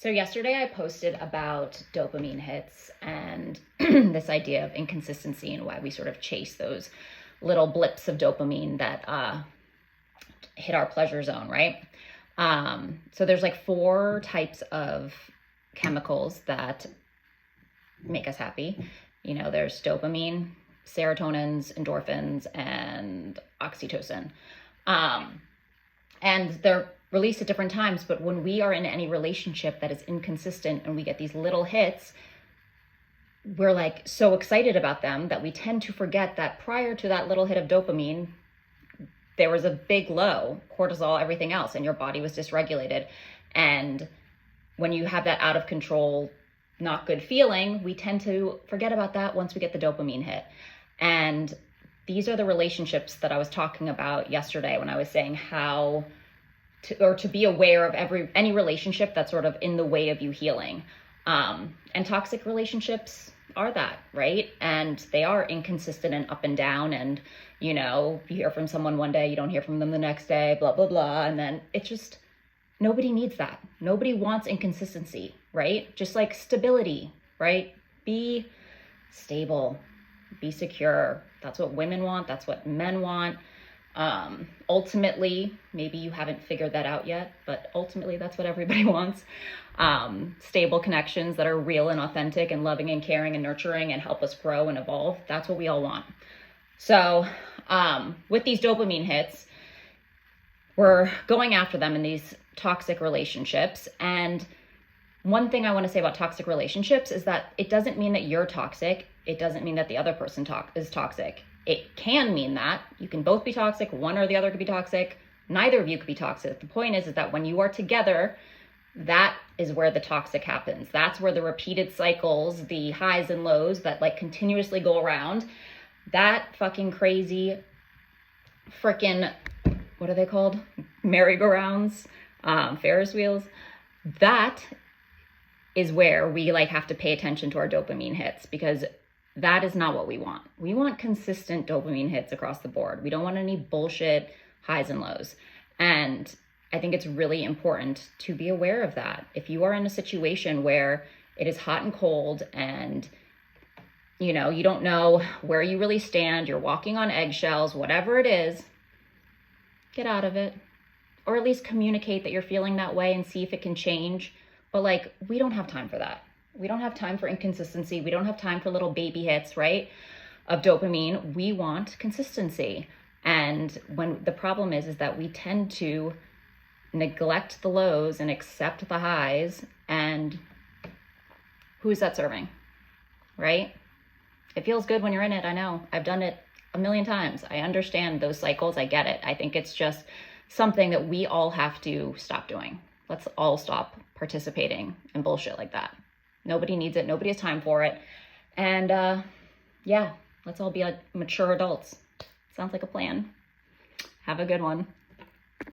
So yesterday I posted about dopamine hits and this idea of inconsistency and why we sort of chase those little blips of dopamine that hit our pleasure zone, right? So there's like 4 types of chemicals that make us happy. You know, there's dopamine, serotonins, endorphins, and oxytocin. And they're released at different times, but when we are in any relationship that is inconsistent and we get these little hits, we're like so excited about them that we tend to forget that prior to that little hit of dopamine, there was a big low, cortisol, everything else, and your body was dysregulated. And when you have that out of control, not good feeling, we tend to forget about that once we get the dopamine hit. And these are the relationships that I was talking about yesterday when I was saying how to be aware of any relationship that's sort of in the way of you healing. And toxic relationships are that, right? And they are inconsistent and up and down. And, you know, you hear from someone one day, you don't hear from them the next day, blah, blah, blah. And then it's just, nobody needs that. Nobody wants inconsistency, right? Just like stability, right? Be stable, be secure. That's what women want. That's what men want. Ultimately, maybe you haven't figured that out yet, but ultimately that's what everybody wants. Stable connections that are real and authentic and loving and caring and nurturing and help us grow and evolve. That's what we all want. So, with these dopamine hits, we're going after them in these toxic relationships. And one thing I want to say about toxic relationships is that it doesn't mean that you're toxic. It doesn't mean that the other person is toxic. It can mean that you can both be toxic. One or the other could be toxic. Neither of you could be toxic. The point is that when you are together, that is where the toxic happens. That's where the repeated cycles, the highs and lows that like continuously go around, that fucking crazy freaking, what are they called? Merry-go-rounds, Ferris wheels. That is where we like have to pay attention to our dopamine hits, because that is not what we want. We want consistent dopamine hits across the board. We don't want any bullshit highs and lows. And I think it's really important to be aware of that. If you are in a situation where it is hot and cold and you know, you don't know where you really stand, you're walking on eggshells, whatever it is, get out of it. Or at least communicate that you're feeling that way and see if it can change. But like, we don't have time for that. We don't have time for inconsistency. We don't have time for little baby hits, right, of dopamine. We want consistency. And when the problem is that we tend to neglect the lows and accept the highs. And who is that serving, right? It feels good when you're in it. I know. I've done it a million times. I understand those cycles. I get it. I think it's just something that we all have to stop doing. Let's all stop participating in bullshit like that. Nobody needs it. Nobody has time for it. And yeah, let's all be like mature adults. Sounds like a plan. Have a good one.